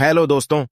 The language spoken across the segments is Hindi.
हेलो दोस्तों,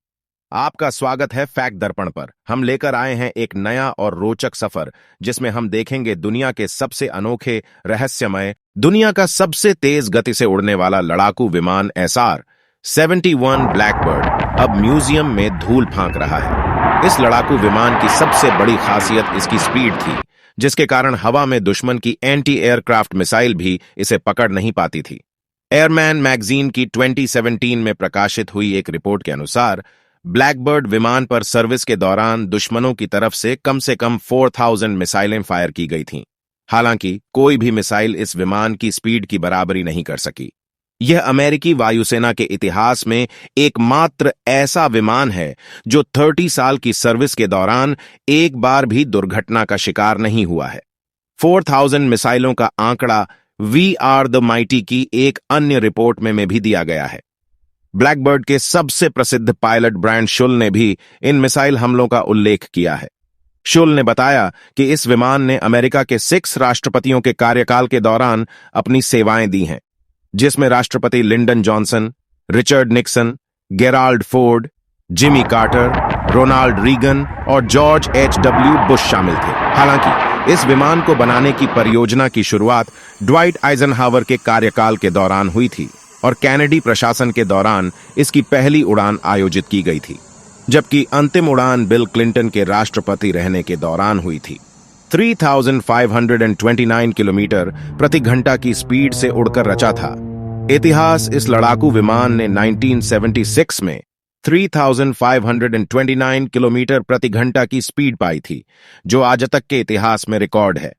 आपका स्वागत है फैक्ट दर्पण पर। हम लेकर आए हैं एक नया और रोचक सफर जिसमें हम देखेंगे दुनिया के सबसे अनोखे, रहस्यमय, दुनिया का सबसे तेज गति से उड़ने वाला लड़ाकू विमान SR-71 ब्लैकबर्ड अब म्यूजियम में धूल फांक रहा है। इस लड़ाकू विमान की सबसे बड़ी खासियत इसकी स्पीड थी, जिसके कारण हवा में दुश्मन की एंटी एयरक्राफ्ट मिसाइल भी इसे पकड़ नहीं पाती थी। एयरमैन मैगजीन की 2017 में प्रकाशित हुई एक रिपोर्ट के अनुसार ब्लैकबर्ड विमान पर सर्विस के दौरान दुश्मनों की तरफ से कम 4000 मिसाइलें फायर की गई थीं। हालांकि कोई भी मिसाइल इस विमान की स्पीड की बराबरी नहीं कर सकी। यह अमेरिकी वायुसेना के इतिहास में एकमात्र ऐसा विमान है जो 30 साल की सर्विस के दौरान एक बार भी दुर्घटना का शिकार नहीं हुआ है। 4000 मिसाइलों का आंकड़ा वी आर द माइटी की एक अन्य रिपोर्ट में भी दिया गया है। ब्लैकबर्ड के सबसे प्रसिद्ध पायलट ब्रांड शुल ने भी इन मिसाइल हमलों का उल्लेख किया है। शुल ने बताया कि इस विमान ने अमेरिका के 6 राष्ट्रपतियों के कार्यकाल के दौरान अपनी सेवाएं दी हैं, जिसमें राष्ट्रपति Lyndon Johnson, Richard Nixon, Gerald Ford, Jimmy Carter, Ronald Reagan और जॉर्ज H.W. बुश शामिल थे। हालांकि इस विमान को बनाने की परियोजना की शुरुआत ड्वाइट आइजनहावर के कार्यकाल के दौरान हुई थी और कैनेडी प्रशासन के दौरान इसकी पहली उड़ान आयोजित की गई थी, जबकि अंतिम उड़ान बिल क्लिंटन के राष्ट्रपति रहने के दौरान हुई थी। 3529 किलोमीटर प्रति घंटा की स्पीड से उड़कर रचा था। इतिहास इस लड़ाकू विमान ने 1976 में 3529 किलोमीटर प्रति घंटा की स्पीड पाई थी, जो आज तक के इतिहास में रिकॉर्ड है।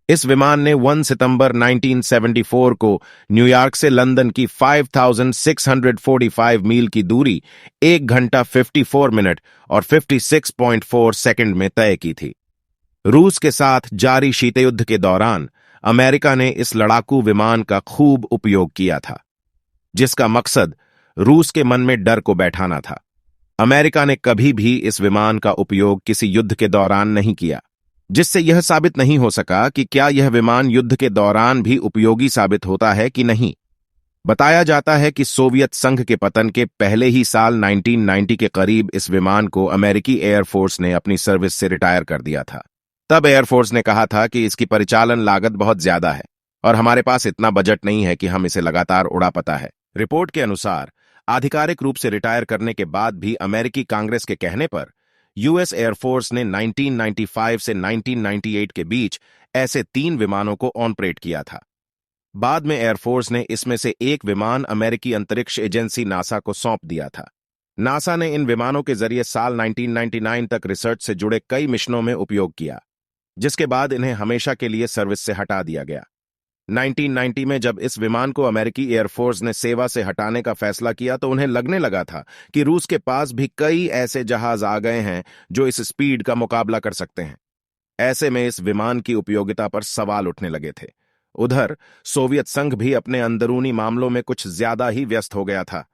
इस विमान ने 1 सितंबर 1974 को न्यूयॉर्क से लंदन की 5645 मील की दूरी 1 घंटा 54 मिनट और 56.4 सेकंड में तय की थी। रूस के साथ जारी शीतयुद्ध के दौरान अमेरिका ने इस लड़ाकू विमान का खूब उपयोग किया था, जिसका मकसद रूस के मन में डर को बैठाना था। अमेरिका ने कभी भी इस विमान का उपयोग किसी युद्ध के दौरान नहीं किया, जिससे यह साबित नहीं हो सका कि क्या यह विमान युद्ध के दौरान भी उपयोगी साबित होता है कि नहीं। बताया जाता है कि सोवियत संघ के पतन के पहले ही साल 1990 के करीब इस विमान को अमेरिकी एयरफोर्स ने अपनी सर्विस से रिटायर कर दिया था। तब एयरफोर्स ने कहा था कि इसकी परिचालन लागत बहुत ज्यादा है और हमारे पास इतना बजट नहीं है कि हम इसे लगातार उड़ा पाता है। रिपोर्ट के अनुसार आधिकारिक रूप से रिटायर करने के बाद भी अमेरिकी कांग्रेस के कहने पर यूएस एयरफोर्स ने 1995 से 1998 के बीच ऐसे 3 विमानों को ऑपरेट किया था। बाद में एयरफोर्स ने इसमें से एक विमान अमेरिकी अंतरिक्ष एजेंसी नासा को सौंप दिया था। नासा ने इन विमानों के जरिए साल 1999 तक रिसर्च से जुड़े कई मिशनों में उपयोग किया, जिसके बाद इन्हें हमेशा के लिए सर्विस से हटा दिया गया। 1990 में जब इस विमान को अमेरिकी एयरफोर्स ने सेवा से हटाने का फैसला किया तो उन्हें लगने लगा था कि रूस के पास भी कई ऐसे जहाज आ गए हैं जो इस स्पीड का मुकाबला कर सकते हैं। ऐसे में इस विमान की उपयोगिता पर सवाल उठने लगे थे। उधर सोवियत संघ भी अपने अंदरूनी मामलों में कुछ ज्यादा ही व्यस्त हो गया था,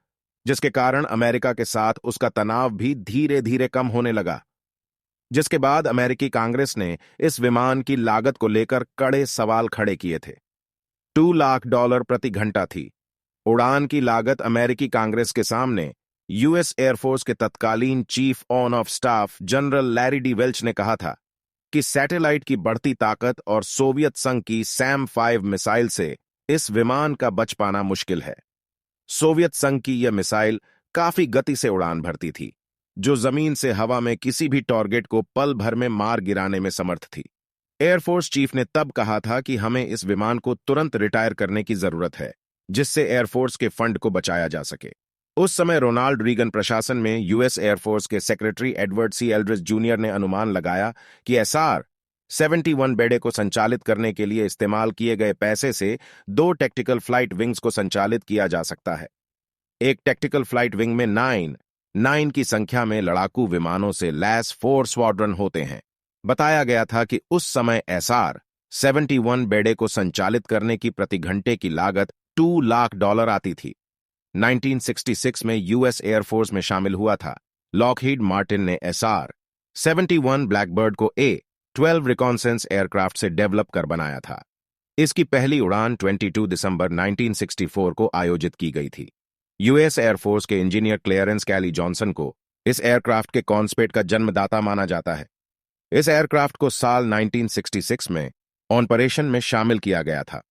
जिसके कारण अमेरिका के साथ उसका तनाव भी धीरे धीरे कम होने लगा। जिसके बाद अमेरिकी कांग्रेस ने इस विमान की लागत को लेकर कड़े सवाल खड़े किए थे। $2 लाख प्रति घंटा थी। उड़ान की लागत अमेरिकी कांग्रेस के सामने यूएस एयरफोर्स के तत्कालीन chief of staff general Larry D Welch ने कहा था कि सैटेलाइट की बढ़ती ताकत और सोवियत संघ की सैम 5 मिसाइल से इस विमान का बच पाना मुश्किल है। सोवियत संघ की यह मिसाइल काफी गति से उड़ान भरती थी, जो जमीन से हवा में किसी भी टारगेट को पल भर में मार गिराने में समर्थ थी। एयरफोर्स चीफ ने तब कहा था कि हमें इस विमान को तुरंत रिटायर करने की जरूरत है, जिससे एयरफोर्स के फंड को बचाया जा सके। उस समय रोनाल्ड रीगन प्रशासन में यूएस एयरफोर्स के सेक्रेटरी एडवर्ड सी एल्ड्रिच जूनियर ने अनुमान लगाया कि SR-71 बेड़े को संचालित करने के लिए इस्तेमाल किए गए पैसे से 2 टैक्टिकल फ्लाइट विंग्स को संचालित किया जा सकता है। एक टैक्टिकल फ्लाइट विंग में 9 की संख्या में लड़ाकू विमानों से लैस 4 स्क्वाड्रन होते हैं। बताया गया था कि उस समय SR-71 बेड़े को संचालित करने की प्रति घंटे की लागत $2 लाख आती थी। 1966 में यूएस एयरफोर्स में शामिल हुआ था। लॉकहीड मार्टिन ने SR-71 ब्लैकबर्ड को A-12 रिकॉन्सेंस एयरक्राफ्ट से डेवलप कर बनाया था। इसकी पहली उड़ान 22 दिसंबर 1964 को आयोजित की गई थी। यूएस एयरफोर्स के इंजीनियर क्लेरेंस कैली जॉनसन को इस एयरक्राफ्ट के कॉन्सपेट का जन्मदाता माना जाता है। इस एयरक्राफ्ट को साल 1966 में ऑपरेशन में शामिल किया गया था।